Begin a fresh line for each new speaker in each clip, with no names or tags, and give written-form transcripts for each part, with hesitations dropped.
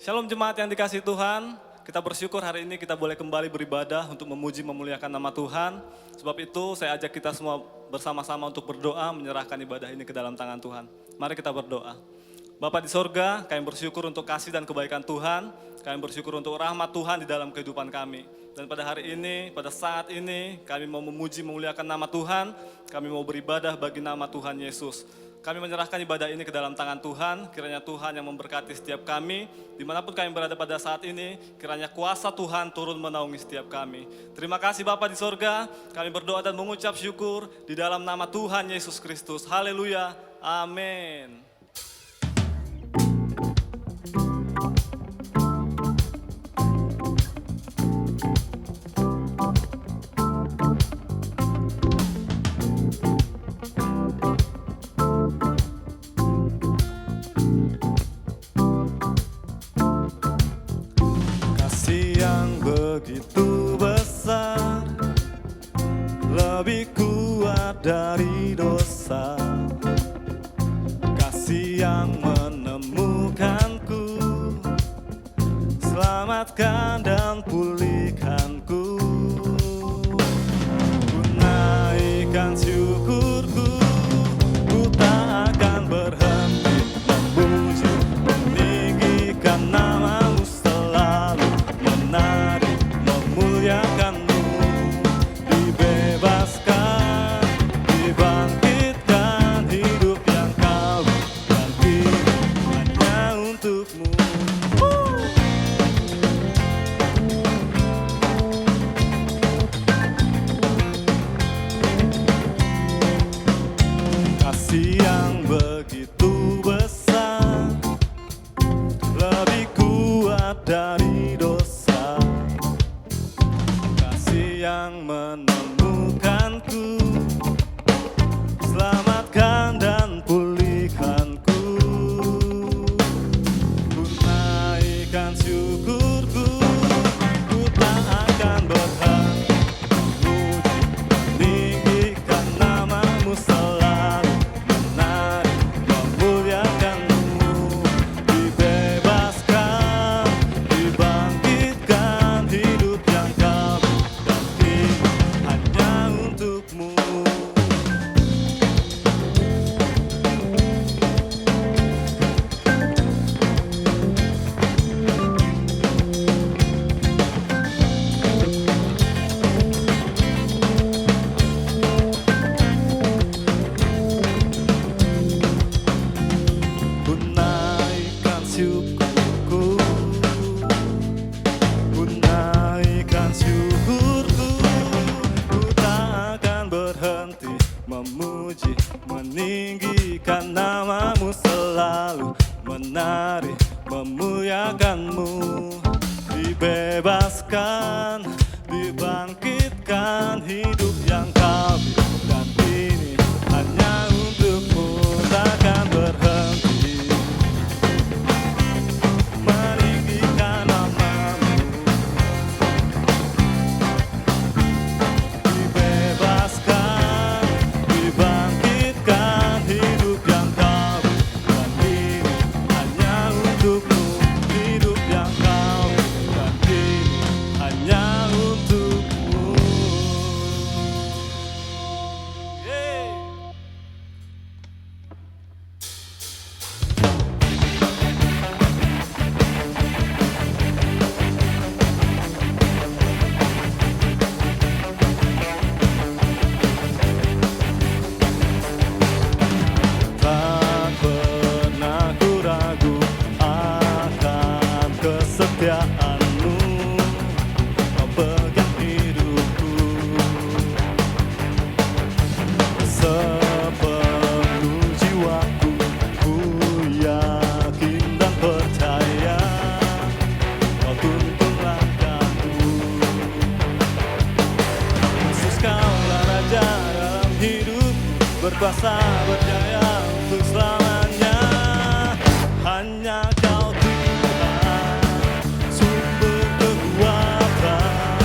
Shalom jemaat yang dikasihi Tuhan, kita bersyukur hari ini kita boleh kembali beribadah untuk memuji memuliakan nama Tuhan. Sebab itu saya ajak kita semua bersama-sama untuk berdoa menyerahkan ibadah ini ke dalam tangan Tuhan. Mari kita berdoa. Bapa di sorga, kami bersyukur untuk kasih dan kebaikan Tuhan. Kami bersyukur untuk rahmat Tuhan di dalam kehidupan kami. Dan pada hari ini, pada saat ini, kami mau memuji memuliakan nama Tuhan. Kami mau beribadah bagi nama Tuhan Yesus. Kami menyerahkan ibadah ini ke dalam tangan Tuhan, kiranya Tuhan yang memberkati setiap kami, dimanapun kami berada pada saat ini, kiranya kuasa Tuhan turun menaungi setiap kami. Terima kasih Bapa di sorga, kami berdoa dan mengucap syukur di dalam nama Tuhan Yesus Kristus. Haleluya, amin. Begitu besar, lebih kuat dari dosa. Kasih yang menemukanku, selamatkan dan pulihkanku. Ku naikkan syukurku, ku tak akan berhenti memuji, meninggikan namamu selalu, menari memuliakanmu, dibebaskan, dibangkitkan, hidup yang kau ganti hanya untukmu. Kasih yang begitu besar, lebih kuat dari dosa. Yang menemukanku, selamatkan dan pulihkanku. Ku naikkan syukurku, ku tak akan berhenti memuji, meninggikan namamu selalu, menari memuliakanmu, dibebaskan, dibangkitkan, hidup yang kau hanya untukmu. Ku naikkan syukurku, ku naikkan syukurku, ku tak akan berhenti memuji, meninggikan namamu selalu, menari memuliakanmu, dibebaskan, dibangkitkan, hidup yang kau berikan ini hanya untukmu, takkan berhenti meninggikan namamu, dibebaskan, dibangkitkan, hidup yang kau berikan ini hanya untukmu, hidup yang kau berikan ini hanya untukmu. Yeah. Tak pernah ku ragu akan kesetiaanmu, kau pegang hidupku sepenuh jiwaku, ku yakin dan percaya kau tuntun langkahku. Yesus, kaulah Raja dalam hidup, berkuasa berjaya untuk selamanya. Hanya Kau Tuhan, sumber kekuatan,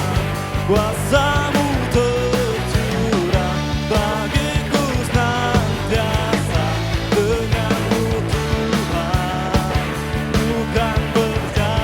kuasa-Mu tercurah bagiku senantiasa. Dengan-Mu Tuhan, bukan berjalan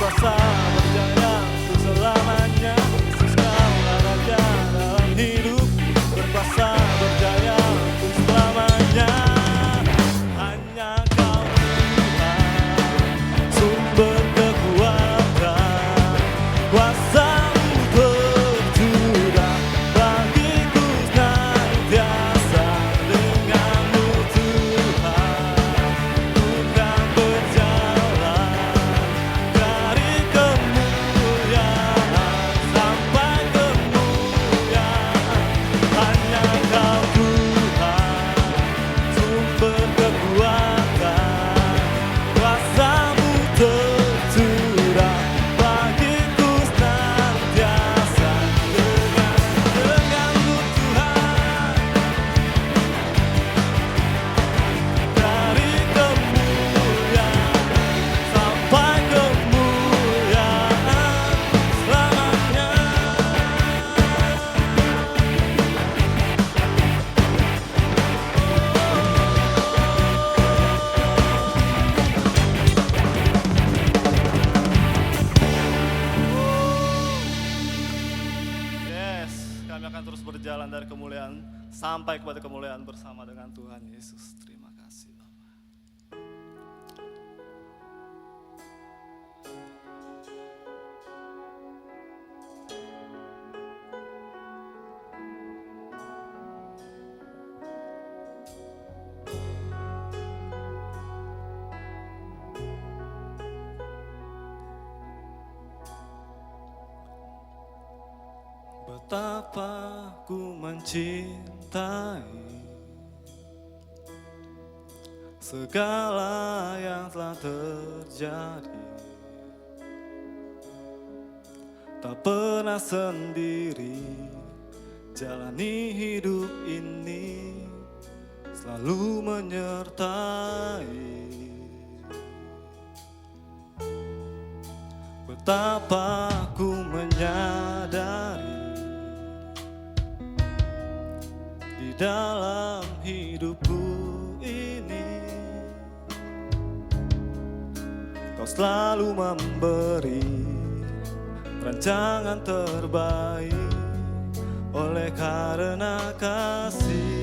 berkuasa berjaya untuk selamanya. Yesus kaulah Raja dalam hidup, berkuasa berjaya untuk selamanya. Hanya Kau Tuhan, sumber kekuatan, kuasa-Mu tercurah bagiku senantiasa. Denganmu Tuhan, ku kan berjalan dari kemuliaan sampai kemuliaan. Hanya Kau Tuhan, sumber kekuatan, kuasa-Mu tercurah bagiku senantiasa. Denganmu Tuhan, dari kemuliaan sampai kemuliaan selamanya. Yes, kami akan terus berjalan dari kemuliaan sampai kepada kemuliaan bersama dengan Tuhan Yesus. Terima kasih Bapak. Betapa ku mencintai segala yang telah terjadi. Tak pernah sendiri jalani hidup ini, selalu menyertai. Betapa ku menyadari di dalam hidupku ini Kau selalu memberi rancangan terbaik oleh karena kasih.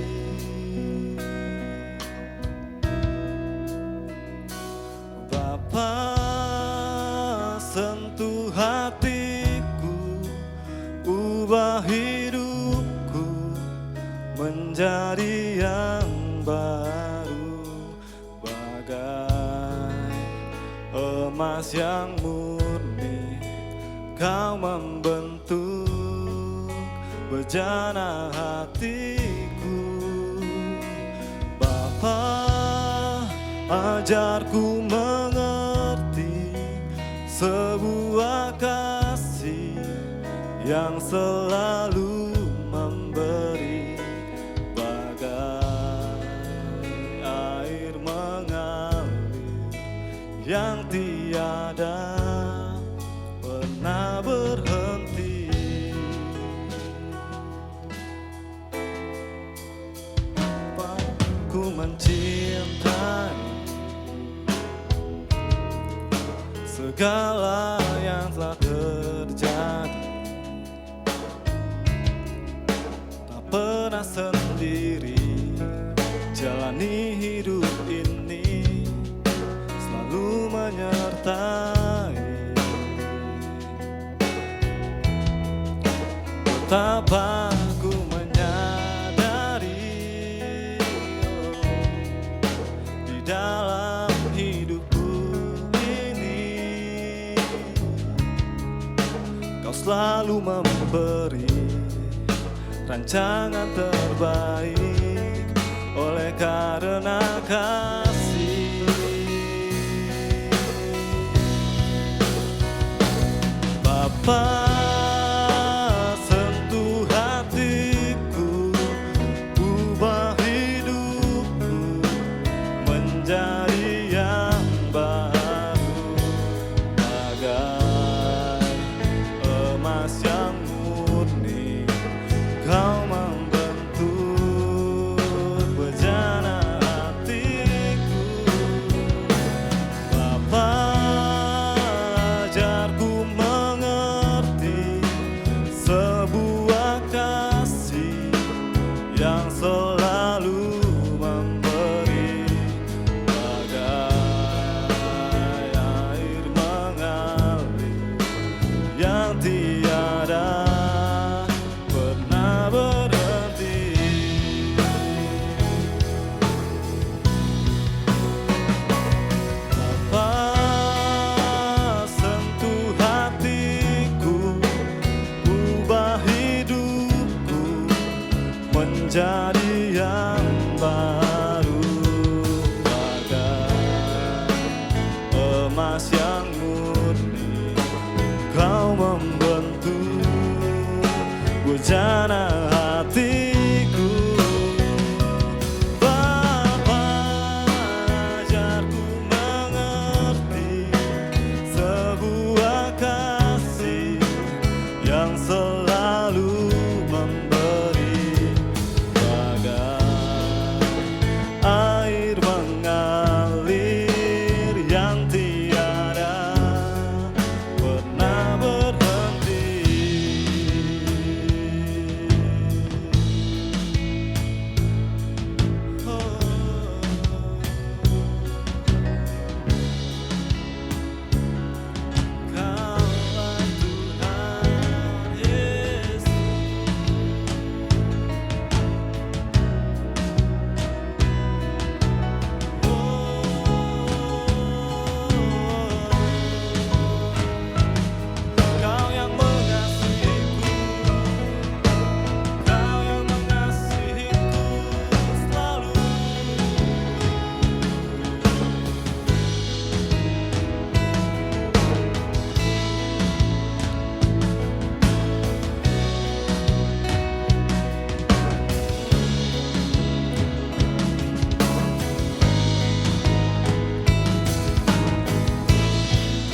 Bapa, sentuh hatiku, ubah hidupku menjadi yang baru, bagai emas yang murni. Kau membentuk bejana hatiku. Bapa, ajarku mengerti sebuah kasih yang selalu memberi, bagai air mengalir yang tiada pernah berhenti. Ku mencintai segala yang telah terjadi. Tak pernah sendiri jalani hidup ini, selalu menyertai. Betapa ku menyadari di dalam hidupku ini Kau selalu memberi rancangan terbaik oleh karena kasih. Bapa, sentuh hatiku, ubah hidupku menjadi yang baru, bagai emas yang murni. Kau membentuk bejana hatiku. emas yang murni, Kau membentuk bujana hatiku. Bapa, ajarku mengerti sebuah kasih yang selalu memberi, bagai air mengalir yang tiada pernah berhenti. Oh. Kaulah Tuhan Yesus. Kau yang mengasihiku, Kau yang mengasihiku selalu.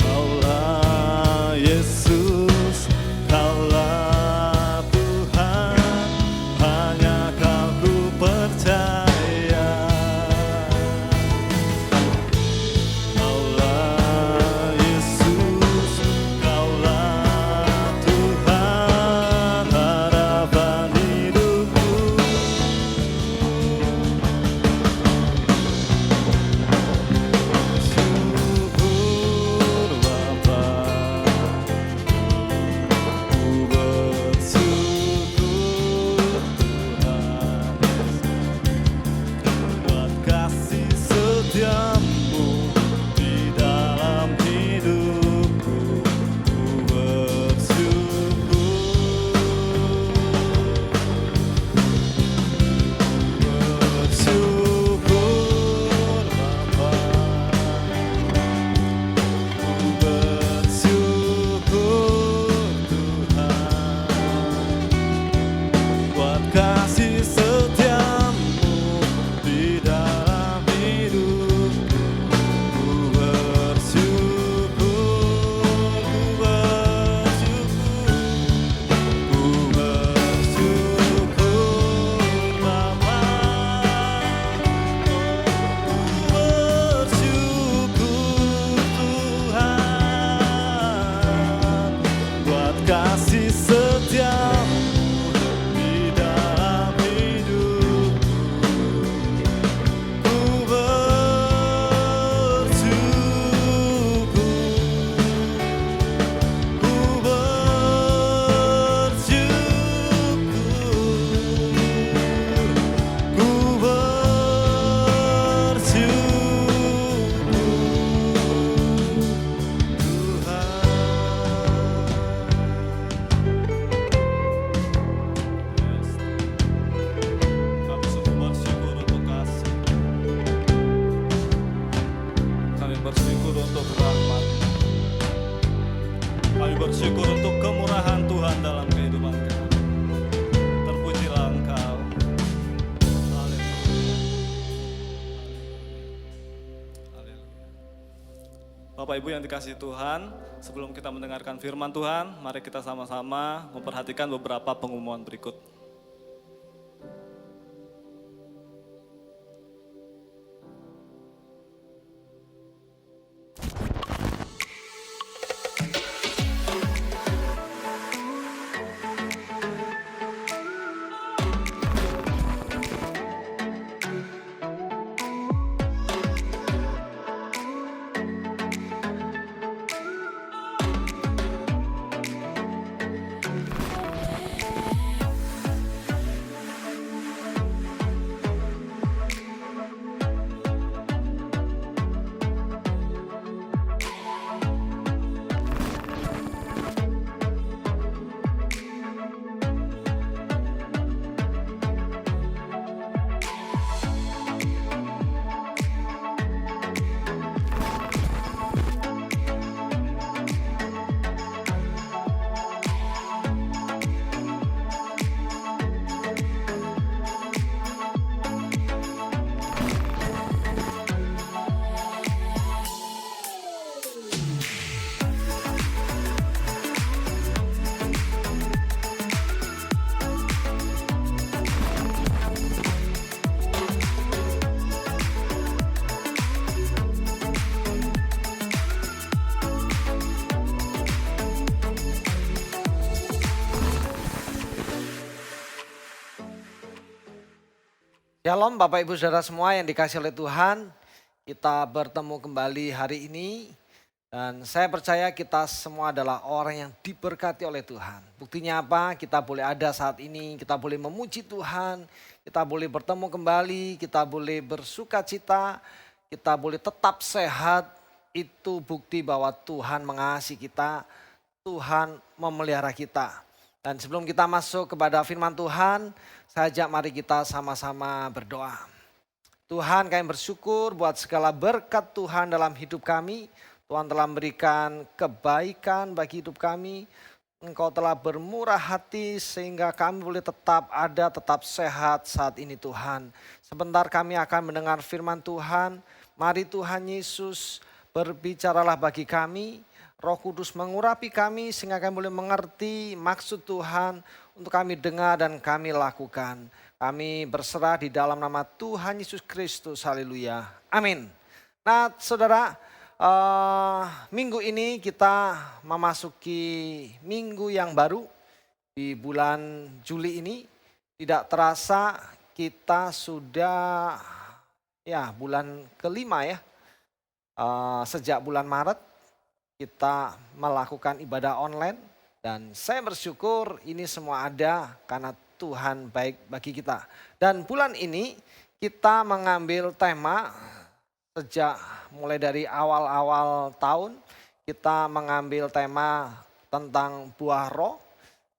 Kaulah Yesus, Kaulah Tuhan, hanya Kau ku percaya. Kaulah Yesus, Kaulah Tuhan, harapan hidupku. Syukur Bapa, ku bersyukur Tuhan buat kasih setiamu di dalam hidupku. Ku bersyukur Bapa. Ku bersyukur Tuhan buat kasih setiamu di dalam hidupku. Ku bersyukur, ku bersyukur Bapa. Ku bersyukur Tuhan buat kasih setiamu di dalam hidupku. Ku bersyukur, ku bersyukur, ku Kami bersyukur untuk rahmat, kami bersyukur untuk kemurahan Tuhan dalam kehidupan kami. Terpujilah Engkau. Haleluya. Haleluya. Bapak Ibu yang dikasihi Tuhan, sebelum kita mendengarkan firman Tuhan, mari kita sama-sama memperhatikan beberapa pengumuman berikut.
Shalom Bapak Ibu Saudara semua yang dikasihi oleh Tuhan. Kita bertemu kembali hari ini dan saya percaya kita semua adalah orang yang diberkati oleh Tuhan. Buktinya apa? Kita boleh ada saat ini, kita boleh memuji Tuhan, kita boleh bertemu kembali, kita boleh bersuka cita, kita boleh tetap sehat. Itu bukti bahwa Tuhan mengasihi kita, Tuhan memelihara kita. Dan sebelum kita masuk kepada firman Tuhan, saya ajak mari kita sama-sama berdoa. Tuhan, kami bersyukur buat segala berkat Tuhan dalam hidup kami. Tuhan telah memberikan kebaikan bagi hidup kami. Engkau telah bermurah hati sehingga kami boleh tetap ada, tetap sehat saat ini Tuhan. Sebentar kami akan mendengar firman Tuhan. Mari Tuhan Yesus berbicaralah bagi kami. Roh Kudus mengurapi kami sehingga kami boleh mengerti maksud Tuhan untuk kami dengar dan kami lakukan. Kami berserah di dalam nama Tuhan Yesus Kristus. Haleluya. Amin. Nah saudara, minggu ini kita memasuki minggu yang baru di bulan Juli ini. Tidak terasa kita sudah bulan kelima ya. Sejak bulan Maret kita melakukan ibadah online dan saya bersyukur ini semua ada karena Tuhan baik bagi kita. Dan bulan ini kita mengambil tema sejak mulai dari awal-awal tahun kita mengambil tema tentang buah roh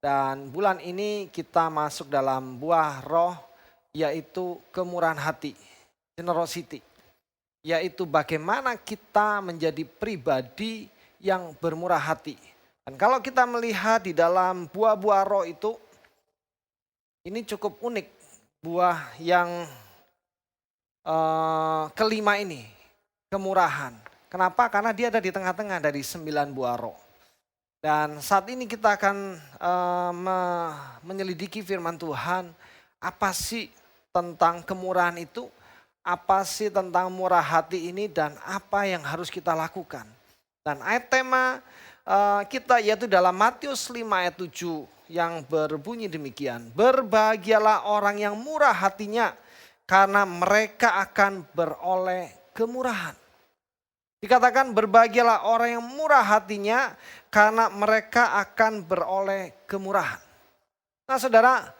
dan bulan ini kita masuk dalam buah roh yaitu kemurahan hati, generosity. Yaitu bagaimana kita menjadi pribadi yang bermurah hati. Dan kalau kita melihat di dalam buah-buah roh itu, ini cukup unik. Buah yang kelima ini, kemurahan. Kenapa? Karena dia ada di tengah-tengah dari 9 buah roh. Dan saat ini kita akan menyelidiki firman Tuhan, apa sih tentang kemurahan itu, apa sih tentang murah hati ini dan apa yang harus kita lakukan. Dan ayat tema kita yaitu dalam Matius 5 ayat 7 yang berbunyi demikian. Berbahagialah orang yang murah hatinya karena mereka akan beroleh kemurahan. Dikatakan berbahagialah orang yang murah hatinya karena mereka akan beroleh kemurahan. Nah saudara,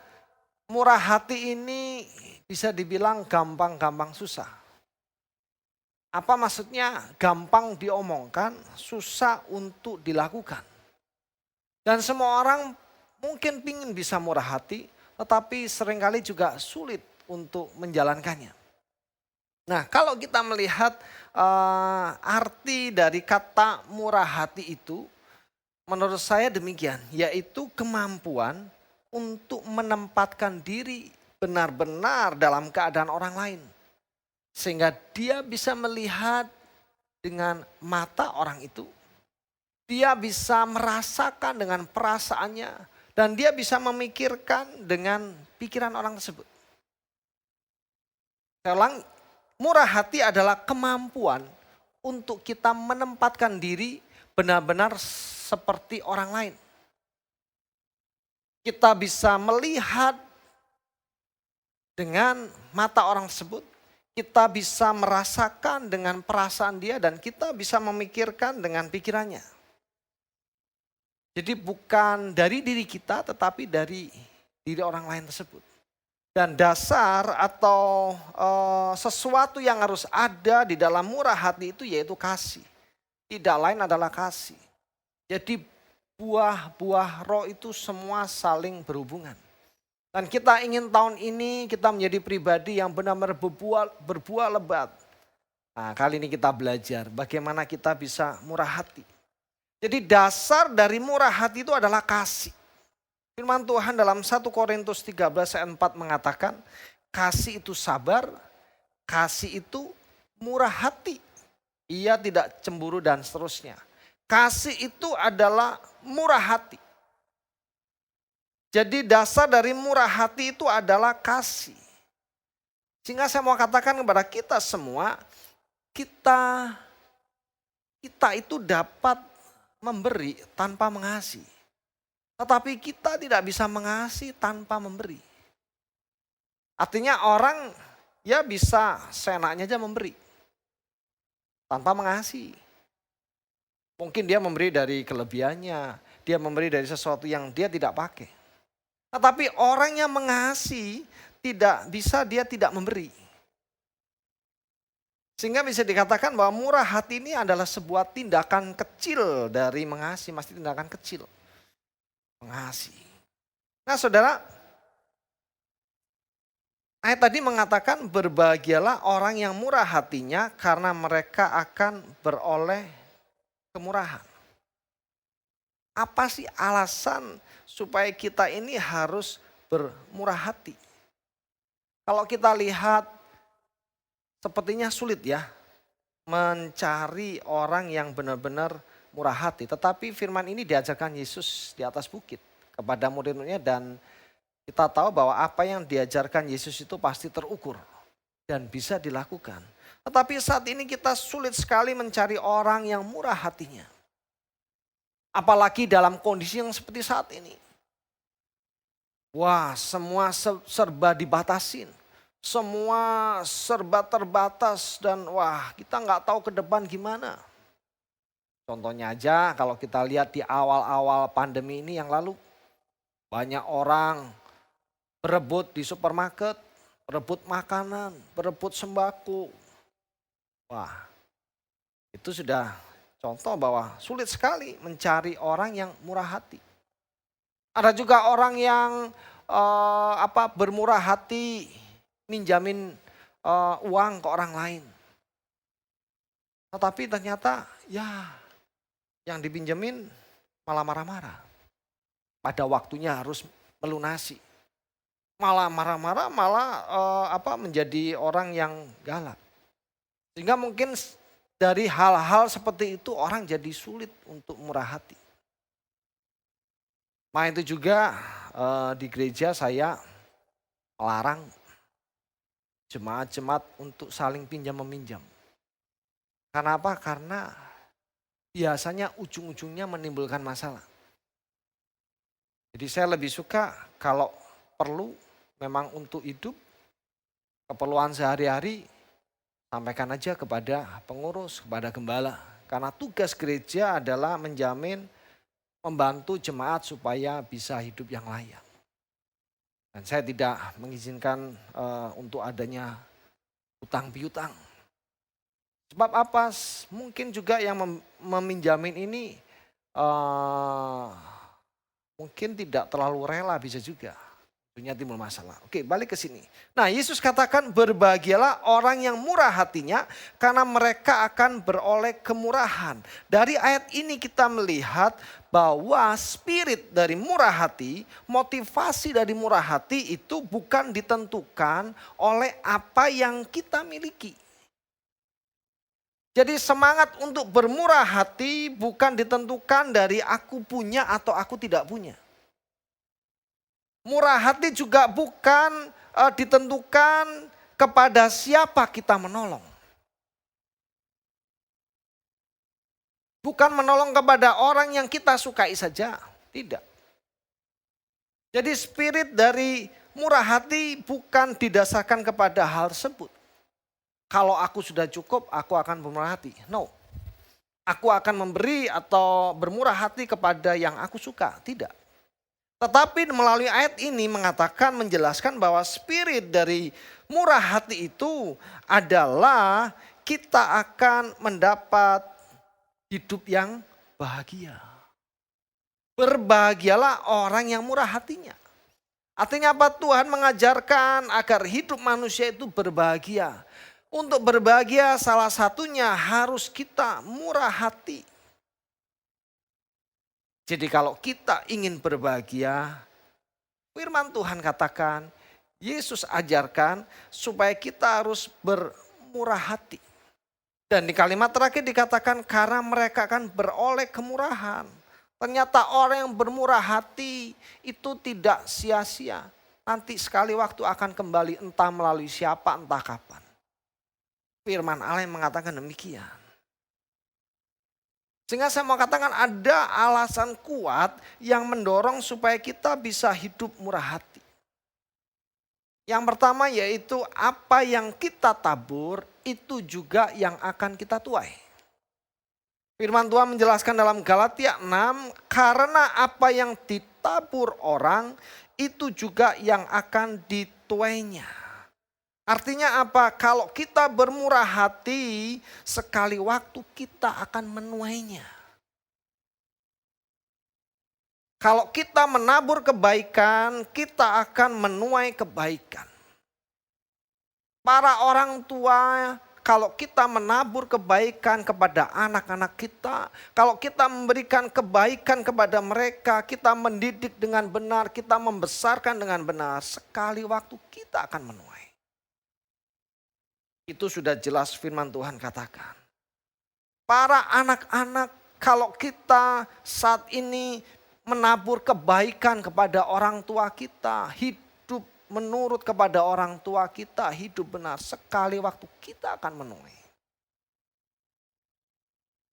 murah hati ini bisa dibilang gampang-gampang susah. Apa maksudnya? Gampang diomongkan, susah untuk dilakukan. Dan semua orang mungkin ingin bisa murah hati, tetapi seringkali juga sulit untuk menjalankannya. Nah kalau kita melihat arti dari kata murah hati itu, menurut saya demikian, yaitu kemampuan untuk menempatkan diri benar-benar dalam keadaan orang lain. Sehingga dia bisa melihat dengan mata orang itu. Dia bisa merasakan dengan perasaannya. Dan dia bisa memikirkan dengan pikiran orang tersebut. Saya ulang, murah hati adalah kemampuan untuk kita menempatkan diri benar-benar seperti orang lain. Kita bisa melihat dengan mata orang tersebut. Kita bisa merasakan dengan perasaan dia dan kita bisa memikirkan dengan pikirannya. Jadi bukan dari diri kita tetapi dari diri orang lain tersebut. Dan dasar atau sesuatu yang harus ada di dalam murah hati itu yaitu kasih. Tidak lain adalah kasih. Jadi buah-buah roh itu semua saling berhubungan. Dan kita ingin tahun ini kita menjadi pribadi yang benar-benar berbuah lebat. Nah kali ini kita belajar bagaimana kita bisa murah hati. Jadi dasar dari murah hati itu adalah kasih. Firman Tuhan dalam 1 Korintus 13 ayat 4 mengatakan, kasih itu sabar, kasih itu murah hati. Ia tidak cemburu dan seterusnya. Kasih itu adalah murah hati. Jadi dasar dari murah hati itu adalah kasih. Sehingga saya mau katakan kepada kita semua, kita itu dapat memberi tanpa mengasihi. Tetapi kita tidak bisa mengasihi tanpa memberi. Artinya orang ya bisa seenaknya aja memberi. Tanpa mengasihi. Mungkin dia memberi dari kelebihannya, dia memberi dari sesuatu yang dia tidak pakai. Tetapi orang yang mengasihi tidak bisa dia tidak memberi. Sehingga bisa dikatakan bahwa murah hati ini adalah sebuah tindakan kecil dari mengasihi, masih tindakan kecil. Mengasihi. Nah saudara, ayat tadi mengatakan berbahagialah orang yang murah hatinya karena mereka akan beroleh kemurahan. Apa sih alasan supaya kita ini harus bermurah hati? Kalau kita lihat sepertinya sulit ya mencari orang yang benar-benar murah hati. Tetapi firman ini diajarkan Yesus di atas bukit kepada murid-muridnya dan kita tahu bahwa apa yang diajarkan Yesus itu pasti terukur dan bisa dilakukan. Tetapi saat ini kita sulit sekali mencari orang yang murah hatinya. Apalagi dalam kondisi yang seperti saat ini. Wah, semua serba dibatasin. Semua serba terbatas dan wah kita nggak tahu ke depan gimana. Contohnya aja kalau kita lihat di awal-awal pandemi ini yang lalu. Banyak orang berebut di supermarket, berebut makanan, berebut sembako. Wah itu sudah contoh bahwa sulit sekali mencari orang yang murah hati. Ada juga orang yang bermurah hati minjamin uang ke orang lain. Tetapi ternyata ya yang dipinjemin malah marah-marah. Pada waktunya harus melunasi. Malah marah-marah, malah menjadi orang yang galak. Sehingga mungkin dari hal-hal seperti itu orang jadi sulit untuk murah hati. Nah itu juga di gereja saya melarang jemaat-jemaat untuk saling pinjam meminjam. Karena apa? Karena biasanya ujung-ujungnya menimbulkan masalah. Jadi saya lebih suka kalau perlu memang untuk hidup, keperluan sehari-hari, sampaikan aja kepada pengurus, kepada gembala. Karena tugas gereja adalah menjamin, membantu jemaat supaya bisa hidup yang layak. Dan saya tidak mengizinkan untuk adanya utang piutang. Sebab apa? Mungkin juga yang meminjamin ini mungkin tidak terlalu rela bisa juga. Tentunya timbul masalah. Oke, balik ke sini. Nah, Yesus katakan berbahagialah orang yang murah hatinya karena mereka akan beroleh kemurahan. Dari ayat ini kita melihat bahwa spirit dari murah hati, motivasi dari murah hati itu bukan ditentukan oleh apa yang kita miliki. Jadi semangat untuk bermurah hati bukan ditentukan dari aku punya atau aku tidak punya. Murah hati juga bukan ditentukan kepada siapa kita menolong. Bukan menolong kepada orang yang kita sukai saja, tidak. Jadi spirit dari murah hati bukan didasarkan kepada hal tersebut. Kalau aku sudah cukup, aku akan bermurah hati. No. Aku akan memberi atau bermurah hati kepada yang aku suka, tidak. Tetapi melalui ayat ini mengatakan, menjelaskan bahwa spirit dari murah hati itu adalah kita akan mendapat hidup yang bahagia. Berbahagialah orang yang murah hatinya. Artinya apa? Tuhan mengajarkan agar hidup manusia itu berbahagia. Untuk berbahagia salah satunya harus kita murah hati. Jadi kalau kita ingin berbahagia, firman Tuhan katakan, Yesus ajarkan supaya kita harus bermurah hati. Dan di kalimat terakhir dikatakan karena mereka akan beroleh kemurahan. Ternyata orang yang bermurah hati itu tidak sia-sia. Nanti sekali waktu akan kembali entah melalui siapa entah kapan. Firman Allah yang mengatakan demikian. Sehingga saya mau katakan ada alasan kuat yang mendorong supaya kita bisa hidup murah hati. Yang pertama yaitu apa yang kita tabur itu juga yang akan kita tuai. Firman Tuhan menjelaskan dalam Galatia 6, karena apa yang ditabur orang itu juga yang akan dituainya. Artinya apa? Kalau kita bermurah hati, sekali waktu kita akan menuainya. Kalau kita menabur kebaikan, kita akan menuai kebaikan. Para orang tua, kalau kita menabur kebaikan kepada anak-anak kita, kalau kita memberikan kebaikan kepada mereka, kita mendidik dengan benar, kita membesarkan dengan benar, sekali waktu kita akan menuai. Itu sudah jelas firman Tuhan katakan. Para anak-anak, kalau kita saat ini menabur kebaikan kepada orang tua kita, hidup menurut kepada orang tua kita, hidup benar, sekali waktu kita akan menuai.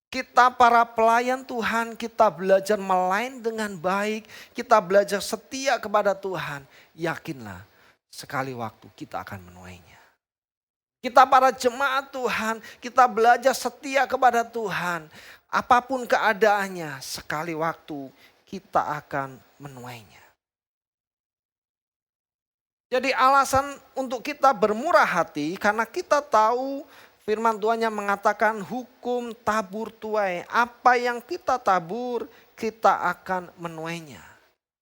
Kita para pelayan Tuhan, kita belajar melayani dengan baik, kita belajar setia kepada Tuhan, yakinlah sekali waktu kita akan menuainya. Kita para jemaat Tuhan, kita belajar setia kepada Tuhan, apapun keadaannya, sekali waktu kita akan menuainya. Jadi alasan untuk kita bermurah hati karena kita tahu firman Tuhan yang mengatakan hukum tabur tuai. Apa yang kita tabur kita akan menuainya.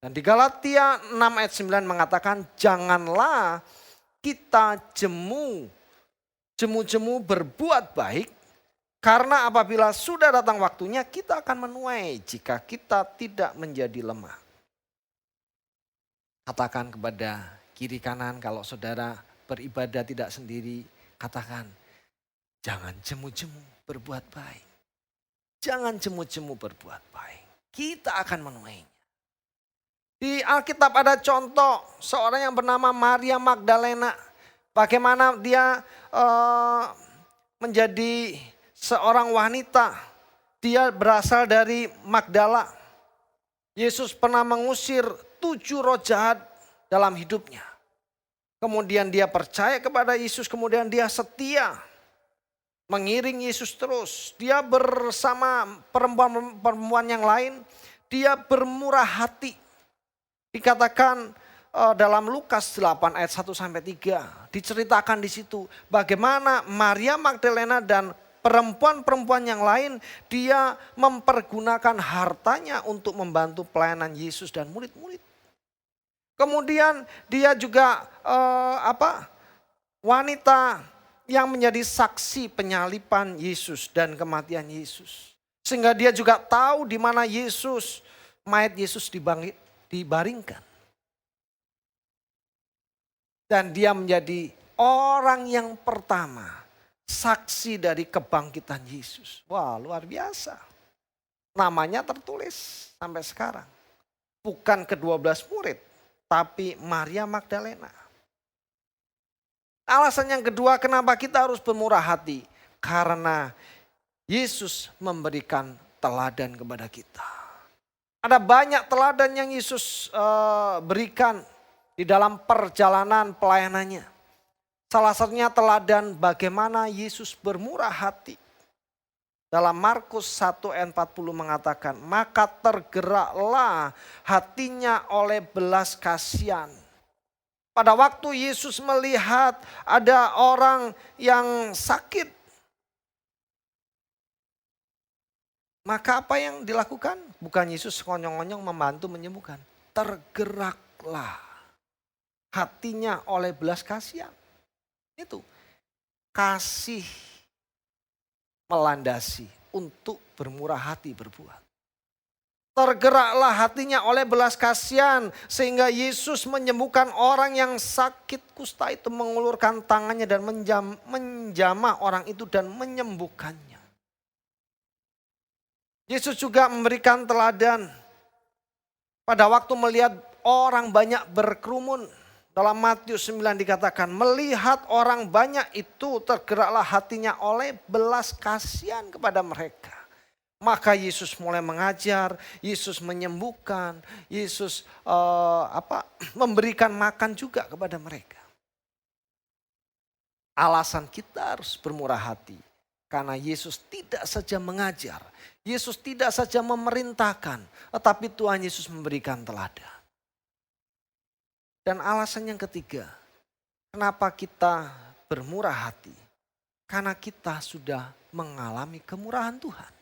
Dan di Galatia 6 ayat 9 mengatakan janganlah kita jemu berbuat baik. Karena apabila sudah datang waktunya kita akan menuai jika kita tidak menjadi lemah. Katakan kepada kiri kanan kalau saudara beribadah tidak sendiri. Katakan jangan jemu-jemu berbuat baik. Jangan jemu-jemu berbuat baik. Kita akan menuainya. Di Alkitab ada contoh seorang yang bernama Maria Magdalena. Bagaimana dia menjadi seorang wanita, dia berasal dari Magdala. Yesus pernah mengusir 7 roh jahat dalam hidupnya. Kemudian dia percaya kepada Yesus, kemudian dia setia mengiring Yesus terus. Dia bersama perempuan yang lain, dia bermurah hati. Dikatakan dalam Lukas 8 ayat 1 sampai 3 diceritakan di situ bagaimana Maria Magdalena dan perempuan-perempuan yang lain, dia mempergunakan hartanya untuk membantu pelayanan Yesus dan murid-murid. Kemudian dia juga wanita yang menjadi saksi penyaliban Yesus dan kematian Yesus. Sehingga dia juga tahu di mana Yesus, mayat Yesus dibaringkan. Dan dia menjadi orang yang pertama saksi dari kebangkitan Yesus. Wah, luar biasa. Namanya tertulis sampai sekarang. Bukan ke-12 murid, tapi Maria Magdalena. Alasan yang kedua kenapa kita harus bermurah hati. Karena Yesus memberikan teladan kepada kita. Ada banyak teladan yang Yesus berikan di dalam perjalanan pelayanannya. Salah satunya teladan bagaimana Yesus bermurah hati. Dalam Markus 1 ayat 40 mengatakan, maka tergeraklah hatinya oleh belas kasihan. Pada waktu Yesus melihat ada orang yang sakit, maka apa yang dilakukan? Bukan Yesus konyong-konyong membantu menyembuhkan. Tergeraklah hatinya oleh belas kasihan. Itu kasih melandasi untuk bermurah hati berbuat. Tergeraklah hatinya oleh belas kasihan sehingga Yesus menyembuhkan orang yang sakit kusta itu, mengulurkan tangannya dan menjamah orang itu dan menyembuhkannya. Yesus juga memberikan teladan pada waktu melihat orang banyak berkerumun. Dalam Matius 9 dikatakan, melihat orang banyak itu tergeraklah hatinya oleh belas kasihan kepada mereka. Maka Yesus mulai mengajar, Yesus menyembuhkan, Yesus memberikan makan juga kepada mereka. alasan kita harus bermurah hati. Karena Yesus tidak saja mengajar, Yesus tidak saja memerintahkan, tetapi Tuhan Yesus memberikan teladan. Dan alasan yang ketiga, kenapa kita bermurah hati? Karena kita sudah mengalami kemurahan Tuhan.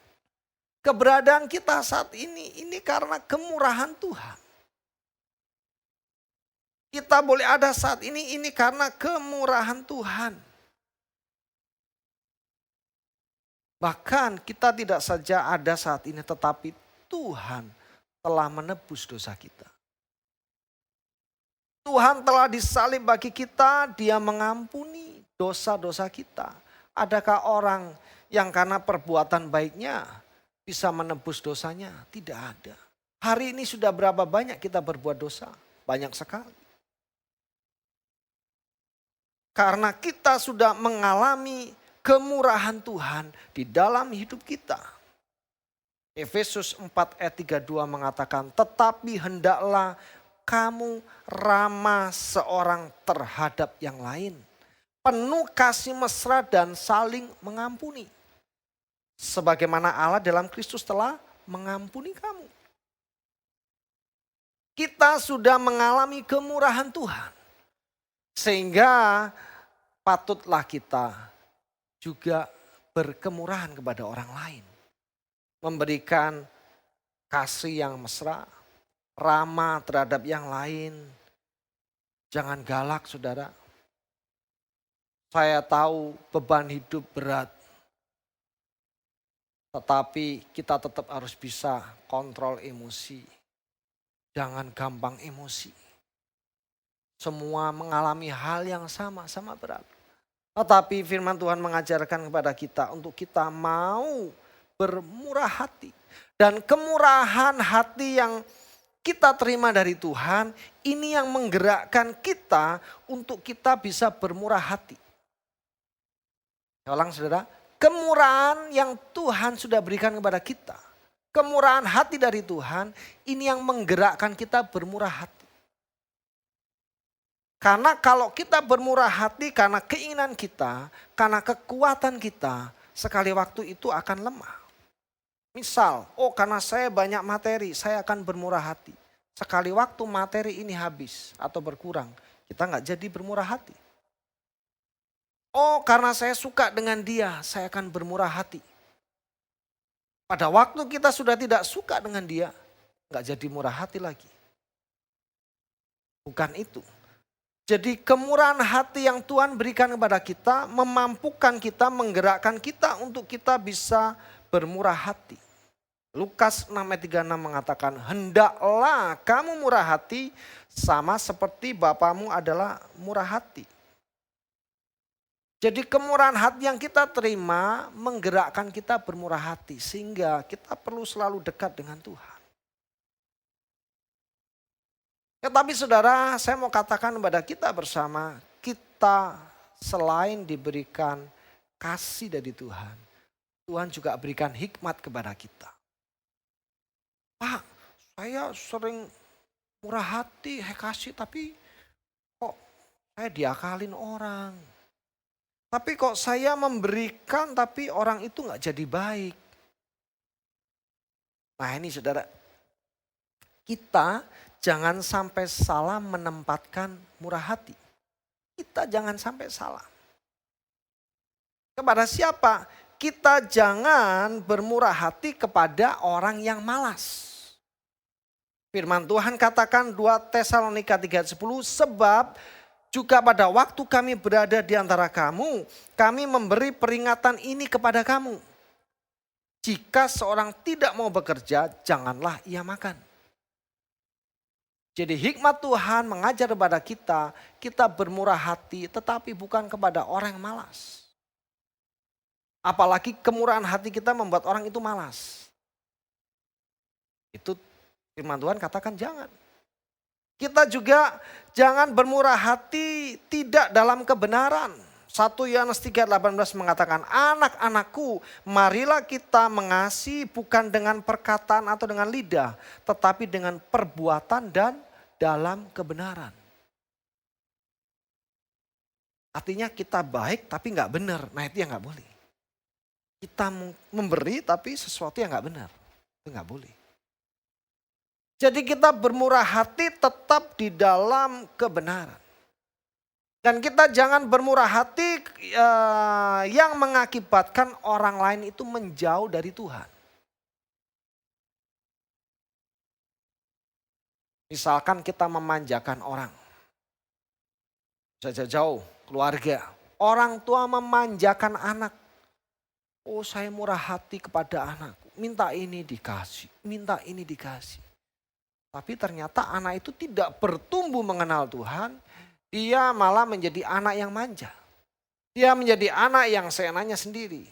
Keberadaan kita saat ini karena kemurahan Tuhan. Kita boleh ada saat ini karena kemurahan Tuhan. Bahkan kita tidak saja ada saat ini, tetapi Tuhan telah menebus dosa kita. Tuhan telah disalib bagi kita, Dia mengampuni dosa-dosa kita. Adakah orang yang karena perbuatan baiknya bisa menebus dosanya? Tidak ada. Hari ini sudah berapa banyak kita berbuat dosa? Banyak sekali. Karena kita sudah mengalami kemurahan Tuhan di dalam hidup kita. Efesus 4 ayat 32 mengatakan, tetapi hendaklah kamu ramah seorang terhadap yang lain. Penuh kasih mesra dan saling mengampuni. Sebagaimana Allah dalam Kristus telah mengampuni kamu. Kita sudah mengalami kemurahan Tuhan. Sehingga patutlah kita juga berkemurahan kepada orang lain. Memberikan kasih yang mesra, ramah terhadap yang lain. Jangan galak saudara. Saya tahu beban hidup berat. Tetapi kita tetap harus bisa kontrol emosi. Jangan gampang emosi. Semua mengalami hal yang sama-sama berat. Tetapi firman Tuhan mengajarkan kepada kita untuk kita mau bermurah hati. Dan kemurahan hati yang kita terima dari Tuhan, ini yang menggerakkan kita untuk kita bisa bermurah hati. Saya ulang saudara, kemurahan yang Tuhan sudah berikan kepada kita. Kemurahan hati dari Tuhan, ini yang menggerakkan kita bermurah hati. Karena kalau kita bermurah hati karena keinginan kita, karena kekuatan kita, sekali waktu itu akan lemah. Misal, karena saya banyak materi, saya akan bermurah hati. Sekali waktu materi ini habis atau berkurang, kita nggak jadi bermurah hati. Karena saya suka dengan dia, saya akan bermurah hati. Pada waktu kita sudah tidak suka dengan dia, nggak jadi murah hati lagi. Bukan itu. Jadi kemurahan hati yang Tuhan berikan kepada kita memampukan kita, menggerakkan kita untuk kita bisa bermurah hati. Lukas 6 ayat 36 mengatakan, hendaklah kamu murah hati sama seperti Bapamu adalah murah hati. Jadi kemurahan hati yang kita terima menggerakkan kita bermurah hati. Sehingga kita perlu selalu dekat dengan Tuhan. Tetapi saudara, saya mau katakan kepada kita bersama, kita selain diberikan kasih dari Tuhan, Tuhan juga berikan hikmat kepada kita. Pak, saya sering murah hati, kasih, tapi kok saya diakalin orang. Tapi kok saya memberikan, tapi orang itu gak jadi baik. Nah ini saudara, kita jangan sampai salah menempatkan murah hati. Kita jangan sampai salah. Kepada siapa? Kita jangan bermurah hati kepada orang yang malas. Firman Tuhan katakan 2 Tesalonika 3:10, sebab juga pada waktu kami berada di antara kamu, kami memberi peringatan ini kepada kamu. Jika seorang tidak mau bekerja, janganlah ia makan. Jadi hikmat Tuhan mengajar kepada kita, kita bermurah hati tetapi bukan kepada orang yang malas. Apalagi kemurahan hati kita membuat orang itu malas. Itu firman Tuhan katakan jangan. Kita juga jangan bermurah hati tidak dalam kebenaran. 1 Yohanes 3:18 mengatakan, anak-anakku, marilah kita mengasihi bukan dengan perkataan atau dengan lidah, tetapi dengan perbuatan dan dalam kebenaran. Artinya kita baik tapi nggak benar. Nah itu yang nggak boleh. Kita memberi tapi sesuatu yang nggak benar. Itu nggak boleh. Jadi kita bermurah hati tetap di dalam kebenaran. Dan kita jangan bermurah hati yang mengakibatkan orang lain itu menjauh dari Tuhan. Misalkan kita memanjakan orang. Jauh-jauh, keluarga. Orang tua memanjakan anak. Oh saya murah hati kepada anakku. Minta ini dikasih, minta ini dikasih. Tapi ternyata anak itu tidak bertumbuh mengenal Tuhan. Dia malah menjadi anak yang manja. Dia menjadi anak yang seenaknya sendiri.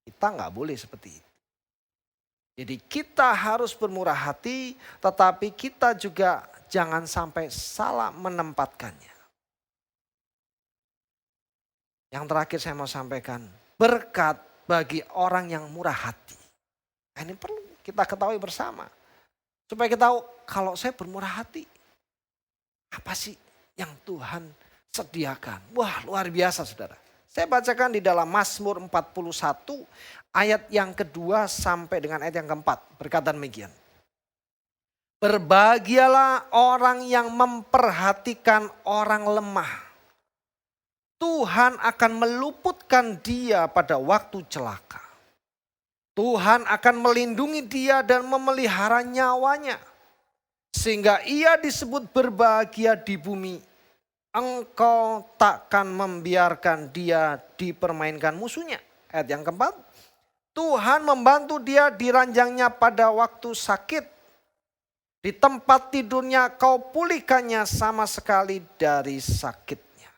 Kita nggak boleh seperti itu. Jadi kita harus bermurah hati, tetapi kita juga jangan sampai salah menempatkannya. Yang terakhir saya mau sampaikan, berkat bagi orang yang murah hati. Nah, ini perlu kita ketahui bersama. Supaya kita tahu kalau saya bermurah hati, apa sih yang Tuhan sediakan? Wah luar biasa saudara. Saya bacakan di dalam Mazmur 41 ayat yang kedua sampai dengan ayat yang keempat. Berkata demikian. Berbahagialah orang yang memperhatikan orang lemah. Tuhan akan meluputkan dia pada waktu celaka. Tuhan akan melindungi dia dan memelihara nyawanya. Sehingga ia disebut berbahagia di bumi. Engkau takkan membiarkan dia dipermainkan musuhnya. Ayat yang keempat. Tuhan membantu dia di ranjangnya pada waktu sakit. Di tempat tidurnya kau pulihkannya sama sekali dari sakitnya.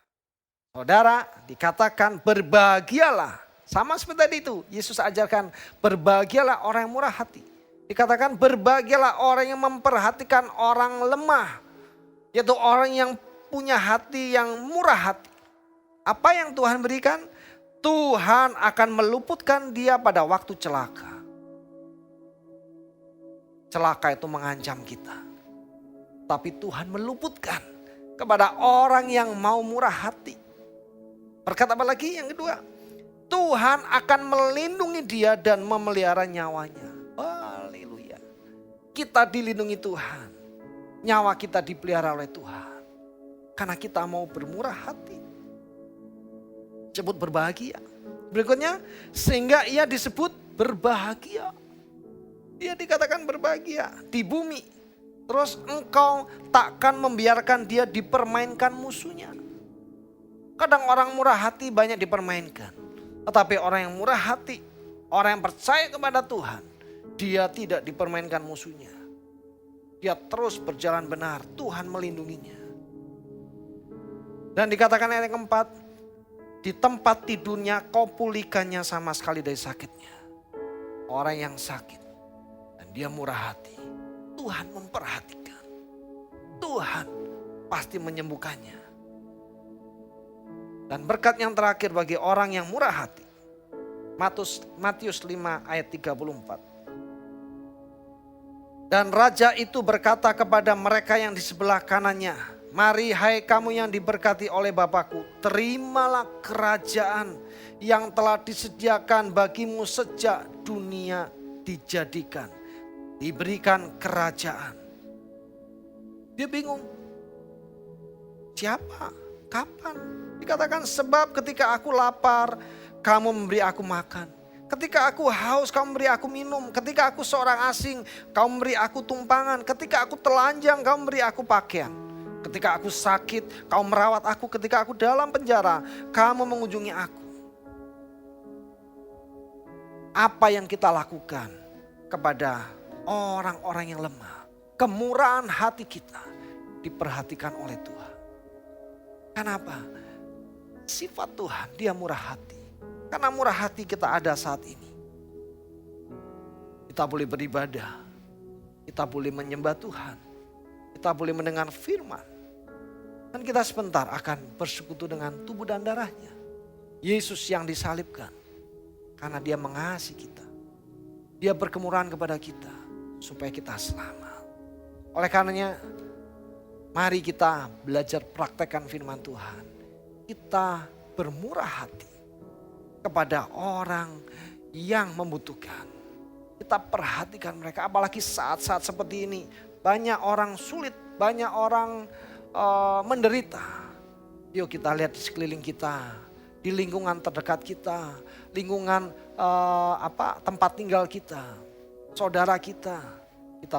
Saudara dikatakan berbahagialah. Sama seperti tadi itu. Yesus ajarkan berbahagialah orang yang murah hati. Dikatakan berbahagialah orang yang memperhatikan orang lemah. Yaitu orang yang punya hati yang murah hati. Apa yang Tuhan berikan? Tuhan akan meluputkan dia pada waktu celaka. Celaka itu mengancam kita. Tapi Tuhan meluputkan kepada orang yang mau murah hati. Berkata apa lagi yang kedua? Tuhan akan melindungi dia dan memelihara nyawanya. Haleluya. Kita dilindungi Tuhan. Nyawa kita dipelihara oleh Tuhan. Karena kita mau bermurah hati. Sebut berbahagia. Berikutnya, sehingga ia disebut berbahagia. Dia dikatakan berbahagia di bumi. Terus engkau takkan membiarkan dia dipermainkan musuhnya. Kadang orang murah hati banyak dipermainkan. Tetapi orang yang murah hati, orang yang percaya kepada Tuhan, dia tidak dipermainkan musuhnya. Dia terus berjalan benar, Tuhan melindunginya. Dan dikatakan ayat yang keempat, di tempat tidurnya kau pulihkannya sama sekali dari sakitnya. Orang yang sakit dan dia murah hati, Tuhan memperhatikan. Tuhan pasti menyembuhkannya. Dan berkat yang terakhir bagi orang yang murah hati. Matius 5 ayat 34. Dan raja itu berkata kepada mereka yang di sebelah kanannya, mari hai kamu yang diberkati oleh Bapakku, terimalah kerajaan yang telah disediakan bagimu sejak dunia dijadikan. Diberikan kerajaan. Dia bingung. Siapa? Kapan? Dikatakan sebab ketika aku lapar, kamu memberi aku makan. Ketika aku haus, kamu memberi aku minum. Ketika aku seorang asing, kamu memberi aku tumpangan. Ketika aku telanjang, kamu memberi aku pakaian. Ketika aku sakit, kamu merawat aku. Ketika aku dalam penjara, kamu mengunjungi aku. Apa yang kita lakukan kepada orang-orang yang lemah? Kemurahan hati kita diperhatikan oleh Tuhan. Kenapa? Sifat Tuhan, dia murah hati. Karena murah hati kita ada saat ini. Kita boleh beribadah. Kita boleh menyembah Tuhan. Kita boleh mendengar firman. Dan kita sebentar akan bersekutu dengan tubuh dan darahnya. Yesus yang disalibkan. Karena dia mengasihi kita. Dia berkemurahan kepada kita. Supaya kita selamat. Oleh karenanya, mari kita belajar praktekkan firman Tuhan. kita bermurah hati kepada orang yang membutuhkan. Kita perhatikan mereka, apalagi saat-saat seperti ini. Banyak orang sulit, banyak orang menderita. Yuk kita lihat di sekeliling kita, di lingkungan terdekat kita, lingkungan tempat tinggal kita, saudara kita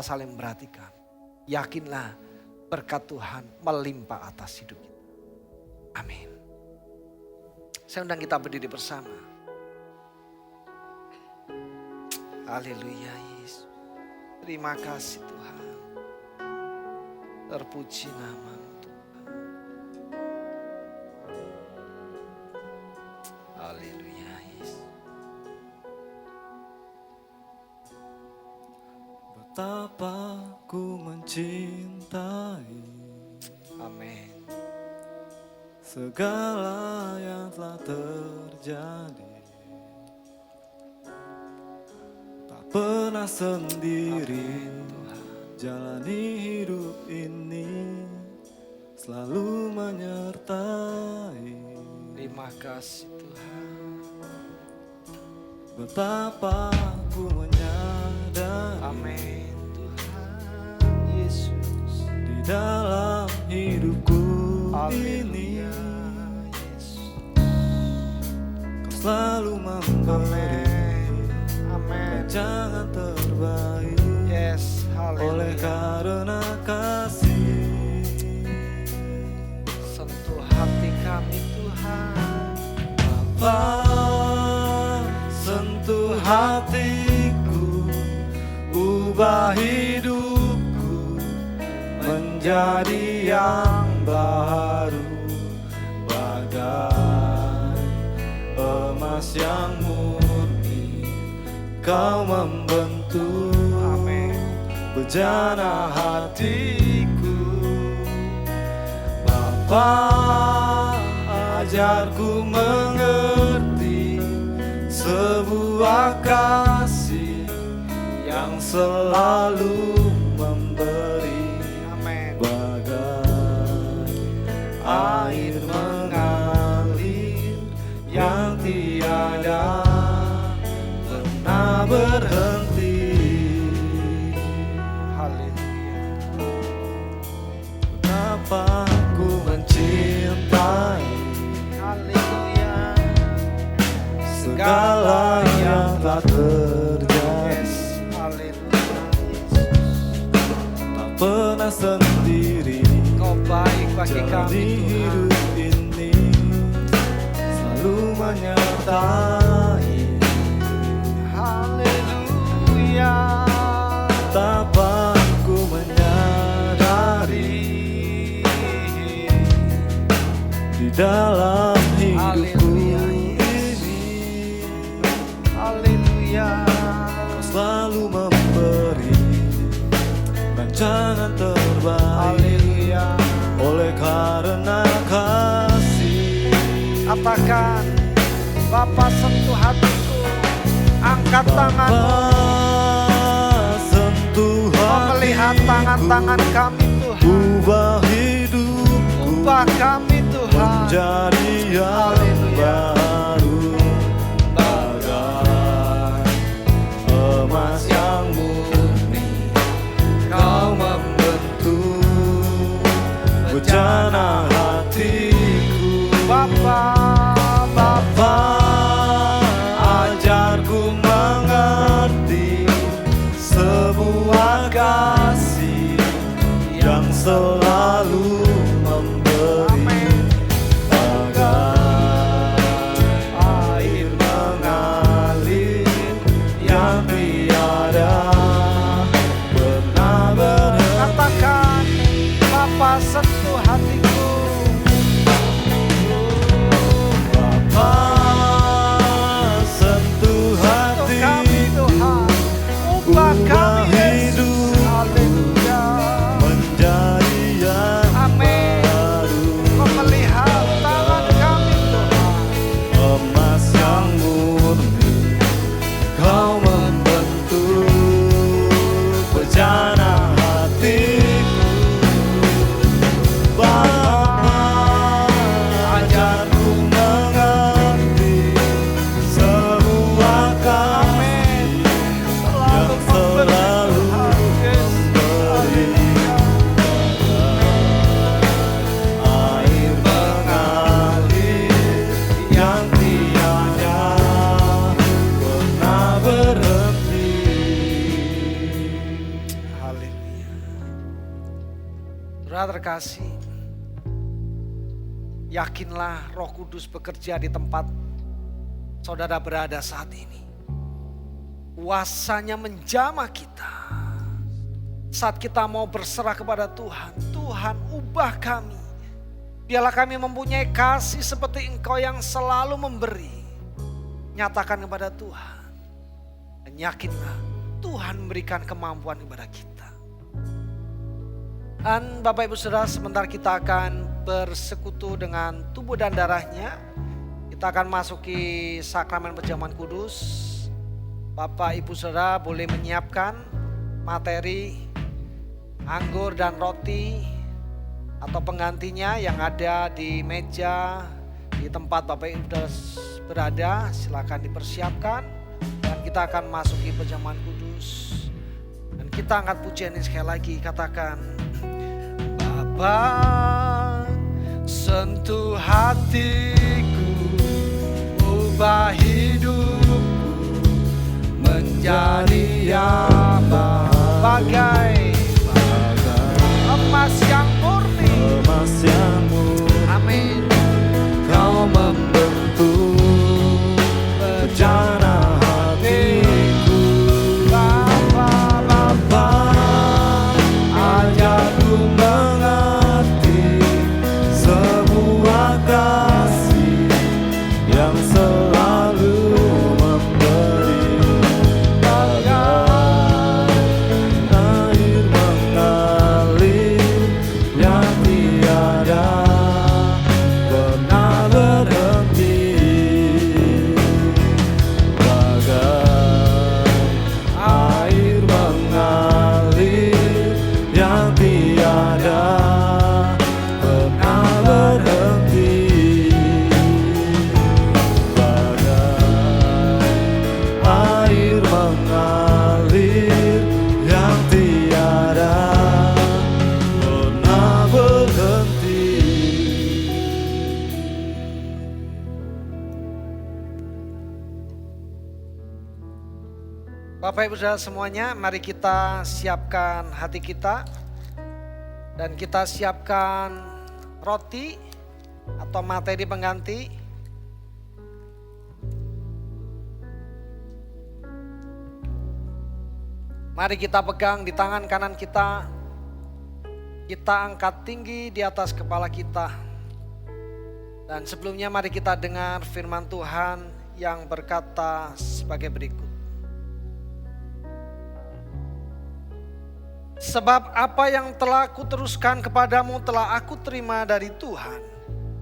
saling memperhatikan. Yakinlah berkat Tuhan melimpah atas hidup kita. Amin. Saya undang kita berdiri bersama. Haleluya Yesus. Terima kasih Tuhan. Terpuji nama-Mu Tuhan. Haleluya Yesus.
Betapa ku mencintai
Amin.
segala yang telah terjadi. Tak pernah sendiri jalani hidup ini, selalu menyertai.
Terima kasih Tuhan.
Betapa ku menyadari
Amin Tuhan Yesus.
di dalam hidupku ini
Haleluya Yesus.
Kau selalu memberi
Amin.
jangan terbaik.
Yes,
Oleh
haleluya.
karena kasih
Sentuh hati kami Tuhan.
Bapa, sentuh hatiku, ubah hidupku menjadi yang baru, bagai emas yang murni. Kau membentuk bejana hatiku. Bapa, ajarku mengerti sebuah kasih yang selalu memberi, bagai air mengalir yang tiada pernah berhenti. Betapa ku mencintai segala yang telah terjadi. Tak pernah sendiri
Kau baik bagi
jalani
kami Tuhan.
hidup ini, selalu menyertai.
Haleluya.
Betapa ku menyadari di dalam hidupku ini,
Haleluya.
Kau selalu memberi rancangan terbaik.
Haleluya.
Oleh karena kasih,
Katakan, Bapa sentuh hatiku, angkat
Bapa,
tanganmu,
sentuh
melihat
hatiku,
tangan-tangan kami Tuhan.
ubah hidupku
Ubah kami Tuhan.
menjadi yang
Haleluya.
baru, bagai emas yang murni. Kau membentuk bejana hatiku.
Bapa,
Bapa, ajarku mengerti sebuah kasih yang selalu memberi, bagai air mengalir yang tiada pernah berhenti.
katakan, Bapa sentuh hatiku.
Bapa, sentuh
Sentuh kami
hatiku,
Tuhan. Ubah kami Yesus.
hidupku
Haleluya.
menjadi yang
Amin.
baru,
Kau melihat tangan kami Tuhan.
emas yang murni. Kau membentuk bejana hatiku. Bapa, ajar
Saudara terkasih, yakinlah Roh Kudus bekerja di tempat saudara berada saat ini. Kuasanya menjamah kita. Saat kita mau berserah kepada Tuhan, Tuhan ubah kami. Biarlah kami mempunyai kasih seperti Engkau yang selalu memberi. Nyatakan kepada Tuhan. Dan yakinlah Tuhan memberikan kemampuan kepada kita. Dan Bapak Ibu Saudara, sebentar kita akan bersekutu dengan tubuh dan darahnya. Kita akan masuki sakramen perjamuan kudus. Bapak Ibu Saudara boleh menyiapkan materi anggur dan roti atau penggantinya yang ada di meja di tempat Bapak Ibu berada. Silakan dipersiapkan dan kita akan masuki perjamuan kudus. Dan kita angkat pujian ini sekali lagi, katakan, Bapa, sentuh hatiku, ubah hidupku menjadi yang bagai emas yang murni. Amin.
Kau membentuk rencana hatiku, Bapa, ajarku mengerti sebuah kasih yang selalu memberi, bagai air mengalir yang tiada pernah berhenti, bagai air mengalir yang tiada pernah berhenti, bagai air mengalir yang tiada pernah berhenti.
Bapak Ibu Saudara semuanya, mari kita siapkan hati kita dan kita siapkan roti atau materi pengganti. Mari kita pegang di tangan kanan kita. Kita angkat tinggi di atas kepala kita. Dan sebelumnya mari kita dengar firman Tuhan yang berkata sebagai berikut. Sebab apa yang telah kuteruskan kepadamu telah aku terima dari Tuhan,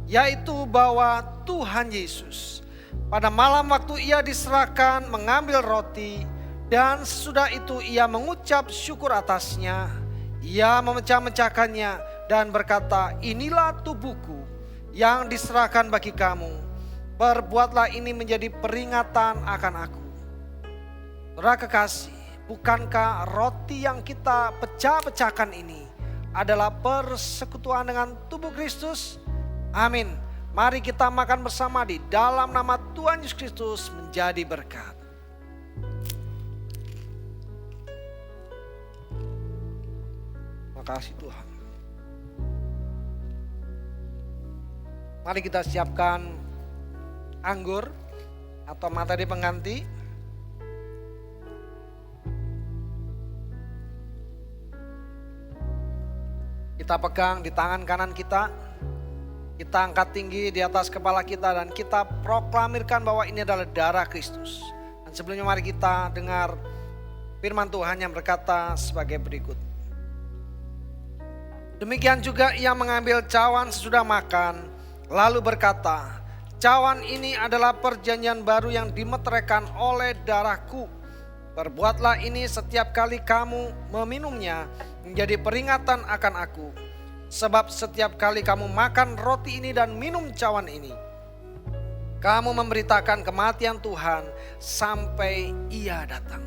yaitu bahwa Tuhan Yesus pada malam waktu ia diserahkan mengambil roti, dan sesudah itu ia mengucap syukur atasnya, ia memecah-mecahkannya dan berkata, inilah tubuhku yang diserahkan bagi kamu, perbuatlah ini menjadi peringatan akan aku. Saudara kekasih, bukankah roti yang kita pecah-pecahkan ini adalah persekutuan dengan tubuh Kristus? Amin. Mari kita makan bersama di dalam nama Tuhan Yesus Kristus menjadi berkat. Makasih Tuhan. Mari kita siapkan anggur atau materi pengganti. Kita pegang di tangan kanan kita. Kita angkat tinggi di atas kepala kita dan kita proklamirkan bahwa ini adalah darah Kristus. Dan sebelumnya mari kita dengar firman Tuhan yang berkata sebagai berikut. Demikian juga ia mengambil cawan sesudah makan, lalu berkata, cawan ini adalah perjanjian baru yang dimeteraikan oleh darahku. Perbuatlah ini setiap kali kamu meminumnya menjadi peringatan akan aku. Sebab setiap kali kamu makan roti ini dan minum cawan ini, kamu memberitakan kematian Tuhan sampai ia datang.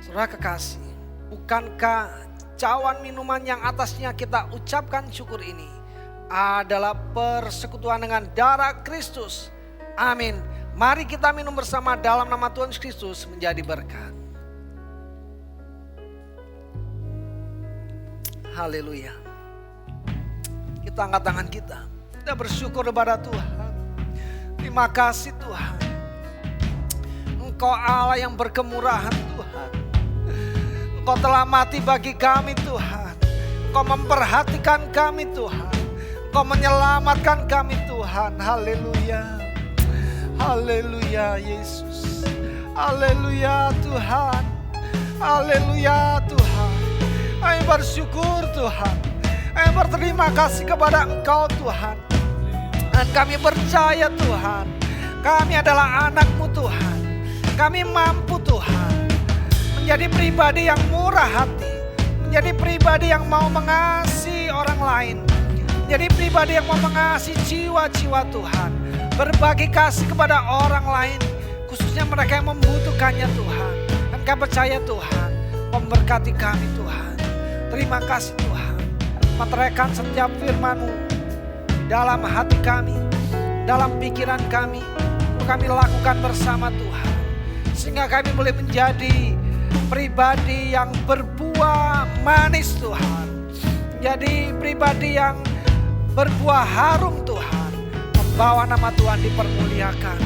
Saudara kekasih, bukankah cawan minuman yang atasnya kita ucapkan syukur ini adalah persekutuan dengan darah Kristus? Amin. Mari kita minum bersama dalam nama Tuhan Yesus Kristus menjadi berkat. Haleluya. angkat tangan kita. Kita bersyukur kepada Tuhan. Terima kasih Tuhan. Engkau Allah yang berkemurahan Tuhan. Engkau telah mati bagi kami Tuhan. Engkau memperhatikan kami Tuhan. Engkau menyelamatkan kami Tuhan. Haleluya. Haleluya Yesus. Haleluya Tuhan. Haleluya Tuhan. Kami bersyukur Tuhan. Kami berterima kasih kepada Engkau Tuhan. Dan kami percaya Tuhan. Kami adalah anak-Mu Tuhan. Kami mampu Tuhan. Menjadi pribadi yang murah hati. Menjadi pribadi yang mau mengasihi orang lain. Menjadi pribadi yang mau mengasihi jiwa-jiwa Tuhan. Berbagi kasih kepada orang lain. Khususnya mereka yang membutuhkannya Tuhan. Dan kami percaya Tuhan memberkati kami Tuhan. Terima kasih Tuhan. Meteraikan setiap firman-Mu dalam hati kami, dalam pikiran kami, untuk kami lakukan bersama Tuhan. Sehingga kami boleh menjadi pribadi yang berbuah manis Tuhan. Menjadi pribadi yang berbuah harum Tuhan. Membawa nama Tuhan dipermuliakan.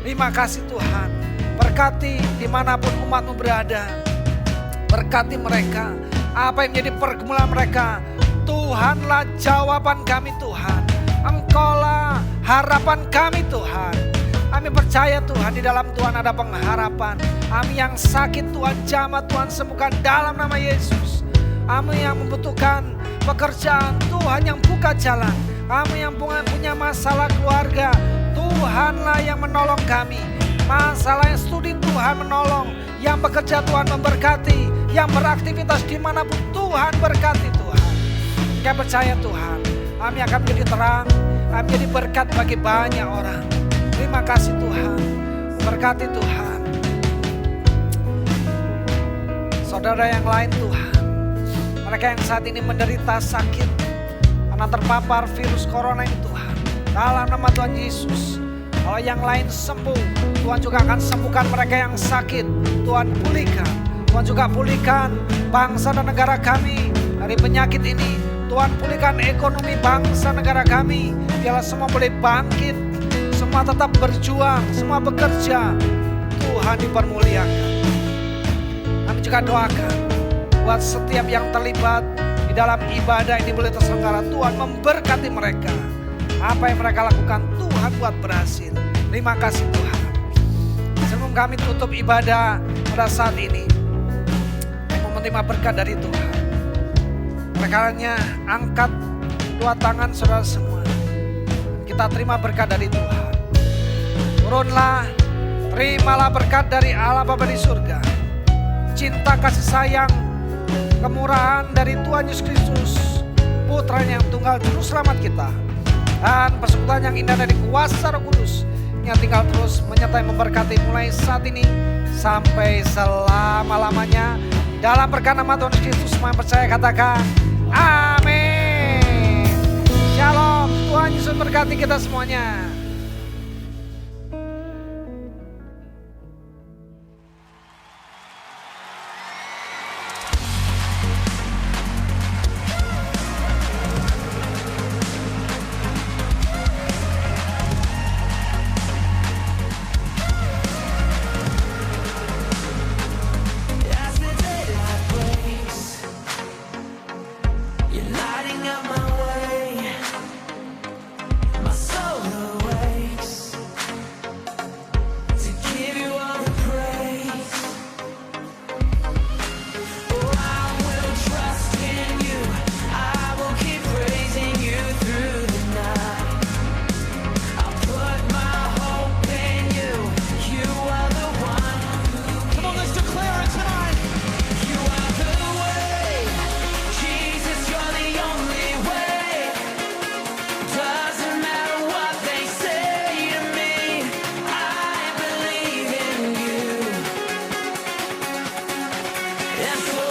Terima kasih Tuhan. Berkati dimanapun umat-Mu berada. Berkati mereka. Apa yang menjadi pergumulan mereka, Tuhanlah jawaban kami Tuhan. Engkaulah harapan kami Tuhan. Kami percaya Tuhan di dalam Tuhan ada pengharapan. Kami yang sakit Tuhan jamah, Tuhan sembuhkan dalam nama Yesus. Kami yang membutuhkan pekerjaan, Tuhan yang buka jalan. Kami yang punya masalah keluarga, Tuhanlah yang menolong kami. Masalah yang studi Tuhan menolong. Yang bekerja Tuhan memberkati. Yang beraktivitas dimanapun Tuhan berkati Tuhan. Kami percaya Tuhan, kami akan menjadi terang, kami menjadi berkat bagi banyak orang. Terima kasih Tuhan, berkati Tuhan. Saudara yang lain Tuhan, mereka yang saat ini menderita sakit karena terpapar virus corona ini Tuhan. Dalam nama Tuhan Yesus, kalau yang lain sembuh, Tuhan juga akan sembuhkan mereka yang sakit. Tuhan pulihkan, Tuhan juga pulihkan bangsa dan negara kami dari penyakit ini. Tuhan pulihkan ekonomi bangsa negara kami. Biarlah semua boleh bangkit, semua tetap berjuang, semua bekerja. Tuhan dipermuliakan. Kami juga doakan buat setiap yang terlibat di dalam ibadah ini boleh terselenggara. Tuhan memberkati mereka. Apa yang mereka lakukan Tuhan buat berhasil. Terima kasih Tuhan. Sebelum kami tutup ibadah pada saat ini, kami mau menerima berkat dari Tuhan. Rekannya angkat dua tangan saudara semua. Kita terima berkat dari Tuhan. Turunlah, terimalah berkat dari Allah Bapa di surga. Cinta kasih sayang, kemurahan dari Tuhan Yesus Kristus, Putranya yang tunggal juru selamat kita. Dan persekutuan yang indah dari kuasa Roh Kudus yang tinggal terus menyertai memberkati mulai saat ini sampai selama-lamanya. Dalam berkat nama Tuhan Yesus semua percaya katakan amin. Shalom, Tuhan Yesus berkati kita semuanya.
And so